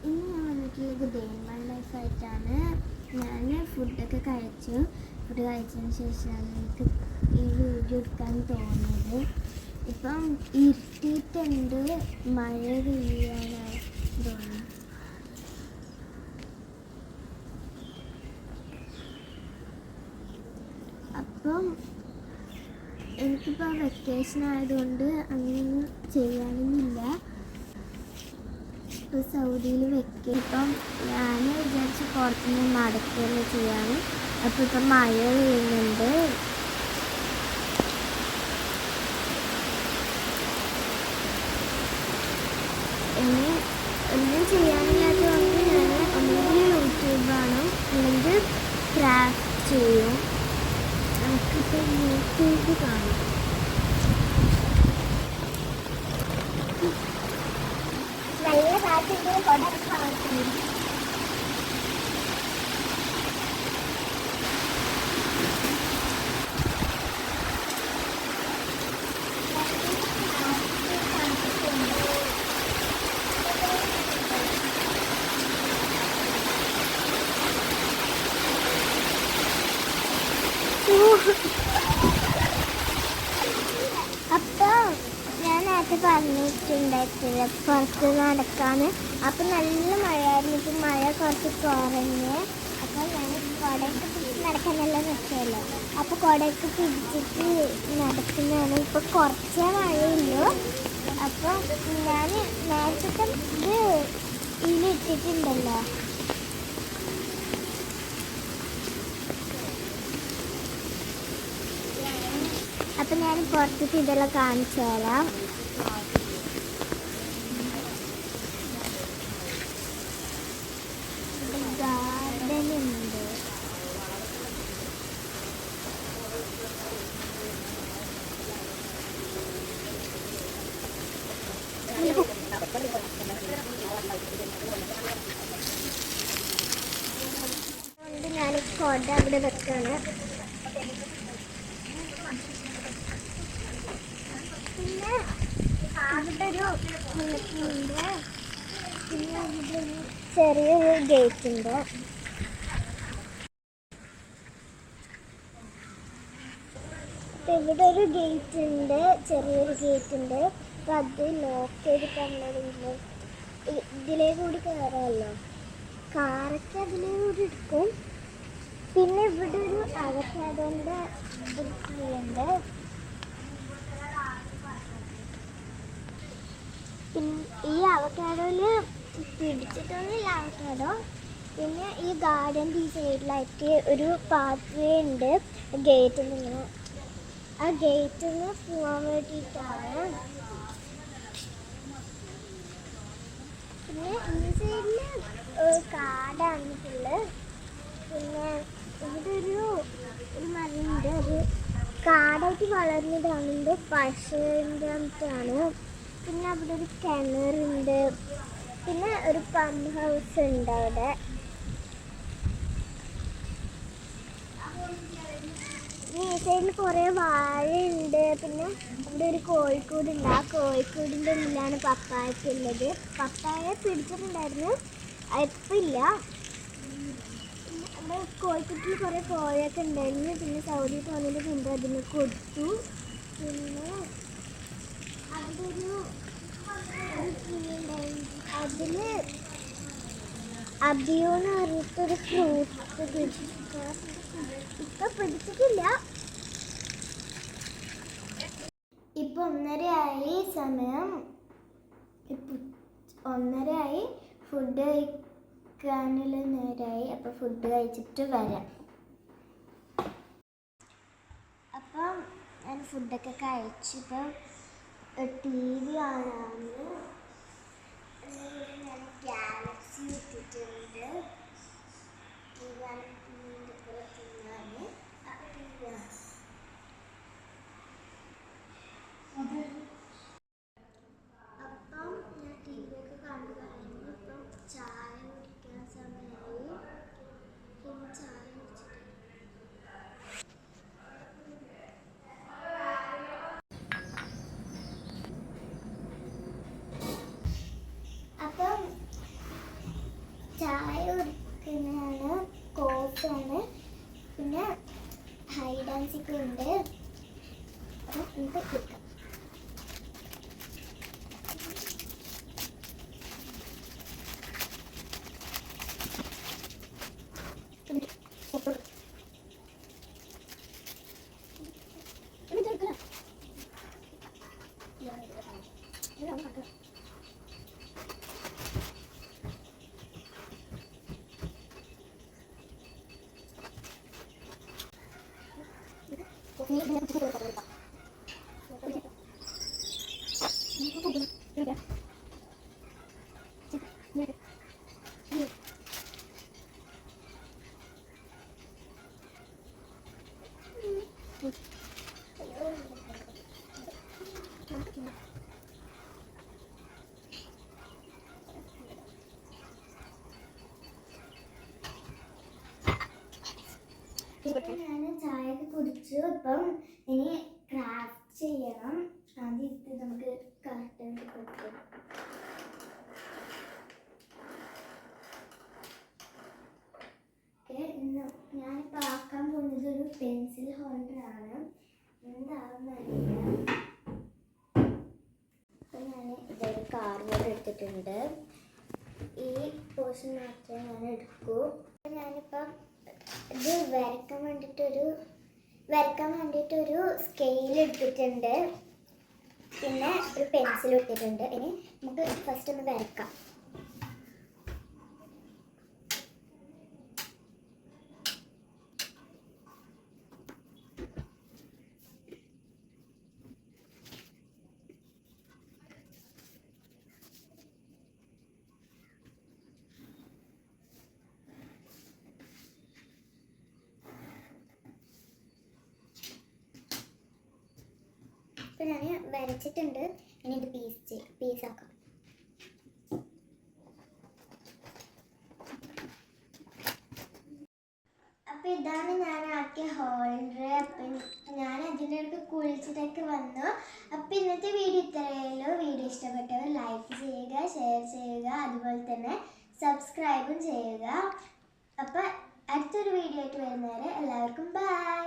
ഇന്ന് ഞാൻ വന്നിട്ടുള്ളത് ഡേ ഇൻ മൈ ലൈഫായിട്ടാണ്. ഞാൻ ഫുഡ് കഴിച്ചതിന് ശേഷമാണ് എനിക്ക് ഈ വീഡിയോ എടുക്കാൻ തോന്നിയത്. ഇപ്പം ഇരുട്ടിയിട്ടുണ്ട്, മഴ പെയ്യാനായി തോന്നുന്നു. അപ്പം എനിക്കിപ്പോൾ വെക്കേഷൻ ആയതുകൊണ്ട് അങ്ങനെയൊന്നും ചെയ്യാനൊന്നുമില്ല. ഇപ്പോൾ സൗദിയിൽ ഇപ്പം ഞാൻ വിചാരിച്ച് പുറത്തുനിന്ന് നടക്കുകയല്ലേ ചെയ്യാൻ. അപ്പോൾ ഇപ്പം മഴ പെയ്യുന്നുണ്ട്. ഇനി ഒന്നും ചെയ്യാനില്ലാത്തതുകൊണ്ട് ഞാൻ ഒന്നുകിൽ യൂട്യൂബാണ് അല്ലെങ്കിൽ ക്രാഫ്റ്റ് ചെയ്യും. നമുക്കിപ്പോൾ യൂട്യൂബ് കാണാം. നല്ല കാറ്റിൻ്റെ കൊടക്കാണ്. അപ്പോൾ ഞാൻ നേരത്തെ പറഞ്ഞിട്ടുണ്ടായിട്ടില്ല പുറത്ത് നടക്കാൻ. അപ്പം നല്ല മഴയായിരുന്നു. ഇപ്പം മഴ കുറച്ച് കുറഞ്ഞ്. അപ്പോൾ ഞാൻ കുടയൊക്കെ പിടിച്ച് നടക്കാൻ നല്ല രസമല്ലോ. അപ്പോൾ കുടയൊക്കെ പിടിച്ചിട്ട് നടക്കുന്നതാണ്. ഇപ്പോൾ കുറച്ചേ മഴയുള്ളൂ. അപ്പോൾ ഞാൻ നേരത്തെ ഇത് ഇതിലിട്ടിട്ടുണ്ടല്ലോ. അപ്പം ഞാൻ പുറത്തേക്ക് ഇതെല്ലാം കാണിച്ചു തരാം. ഗാർഡൻ ഉണ്ട്. ഞാൻ കൊട അവിടെ വെക്കാണ്. പിന്നെ അവിടെ ഒരു ഉണ്ട്. പിന്നെ ഇവിടെ ഒരു ചെറിയൊരു ഗേറ്റ് ഉണ്ട്. ഇവിടെ ഒരു ഗേറ്റ് ഉണ്ട്, ചെറിയൊരു ഗേറ്റ് ഉണ്ട്. അപ്പം അത് ലോക്ക് ചെയ്തിട്ടുള്ളത്. ഇതിലേ കൂടി കയറാമല്ലോ. കാറൊക്കെ അതിലേ കൂടി എടുക്കും. പിന്നെ ഇവിടെ ഒരു അവക്കാഡോൻ്റെ ഉണ്ട്. ഈ അവക്കാഡോയിൽ പിടിച്ചിട്ടൊന്നുമില്ല അവക്കാഡോ. പിന്നെ ഈ ഗാർഡൻ്റെ ഈ സൈഡിലായിട്ട് ഒരു പാത്ത് വേ ഉണ്ട്. ഗേറ്റിൽ നിന്ന് ആ ഗേറ്റിൽ നിന്ന് പോകാൻ വേണ്ടിയിട്ടാണ്. പിന്നെ ഈ സൈഡിൽ കാടാണ് ഫുള്ള്. പിന്നെ ഇവിടെ ഒരു മരമുണ്ട്. ഒരു കാടായിട്ട് വളർന്നതാണുണ്ട്. പശുവിൻ്റെ ആണ്. പിന്നെ അവിടെ ഒരു കിണറുണ്ട്. പിന്നെ ഒരു പമ്പ് ഹൗസ് ഉണ്ട് അവിടെ. ഈ സൈഡിൽ കുറേ വാഴയുണ്ട്. പിന്നെ അവിടെ ഒരു കോഴിക്കൂടുണ്ട്. ആ കോഴിക്കൂടിൻ്റെ ഉള്ളിലാണ് പപ്പായൊക്കെ ഉള്ളത്. പപ്പായ പിടിച്ചിട്ടുണ്ടായിരുന്നു, ഇപ്പം ഇല്ല. പിന്നെ അവിടെ കോഴിക്കൂട്ടിൽ കുറേ കോഴിയൊക്കെ ഉണ്ടായിരുന്നു. പിന്നെ സൗദി പോകുന്നതിന് മുമ്പ് അതിന് കൊടുത്തു. പിന്നെ അവിടെ ഒരു ട്രീ ഉണ്ടായിരുന്നു. അതിൽ അബിയോന്ന് പറഞ്ഞിട്ടൊരു ഫ്രൂട്ട് പിടിച്ചിട്ട് ഇപ്പം പിടിച്ചിട്ടില്ല. ഇപ്പം 1:30 സമയം. ഇപ്പം 1:30 ഫുഡ് കഴിക്കാനുള്ള നേരമായി. അപ്പം ഫുഡ് കഴിച്ചിട്ട് വരാം. അപ്പം ഞാൻ ഫുഡൊക്കെ കഴിച്ചിപ്പം TV കാണാമെന്ന്. ഞാൻ ഗാലക്സി ഇട്ടിട്ടുണ്ട്. അപ്പം ഞാൻ TV ഒക്കെ കണ്ടു കഴിഞ്ഞു. ഇപ്പം ചായ കുടിക്കാൻ സമയമായി. പിന്നെ ചായ കുടിച്ചിട്ട് ചായ കുടിക്കുന്നതാണ്, കോഫിയാണ്, പിന്നെ ഹൈഡ് ആൻഡ് സീക്ക് ഉണ്ട്. അപ്പം നമുക്ക് കുടിക്കാം. ഞാൻ ചായയൊക്കെ കുടിച്ചു. ഇപ്പം ഇനി ക്രാഫ്റ്റ് ചെയ്യണം. ആദ്യം ഇത് നമുക്ക് കർട്ടൻ കൊടുക്കാം. ഞാനിപ്പോൾ ആക്കാൻ പോകുന്നത് ഒരു പെൻസിൽ ഹോൾഡറാണ്. എന്താണെന്ന് അറിയില്ല. അപ്പം ഞാൻ ഇതൊരു കാർഡ്ബോർഡ് എടുത്തിട്ടുണ്ട്. ഈ പോർഷൻ മാത്രമേ ഞാൻ എടുക്കൂ. ഞാനിപ്പം ഇത് വരയ്ക്കാൻ വേണ്ടിയിട്ടൊരു സ്കെയിൽ എടുത്തിട്ടുണ്ട്, പിന്നെ ഒരു പെൻസിൽ ഇട്ടിട്ടുണ്ട്. ഇനി നമുക്ക് ഫസ്റ്റ് ഒന്ന് വരയ്ക്കാം. ഇപ്പം ഞാൻ വരച്ചിട്ടുണ്ട്. ഇനി ഇത് പീസാക്കാം. അപ്പം ഇതാണ് ഞാൻ ആക്കിയ ഹോൾഡർ. അപ്പം ഞാൻ അതിൻ്റെ അടുത്ത് കുളിച്ചിട്ടൊക്കെ വന്നു. അപ്പം ഇന്നത്തെ വീഡിയോ ഇത്രയുള്ളൂ. വീഡിയോ ഇഷ്ടപ്പെട്ടവർ ലൈക്ക് ചെയ്യുക, ഷെയർ ചെയ്യുക, അതുപോലെ തന്നെ സബ്സ്ക്രൈബും ചെയ്യുക. അപ്പം അടുത്തൊരു വീഡിയോ ആയിട്ട് വരുന്നവരെ എല്ലാവർക്കും ബൈ.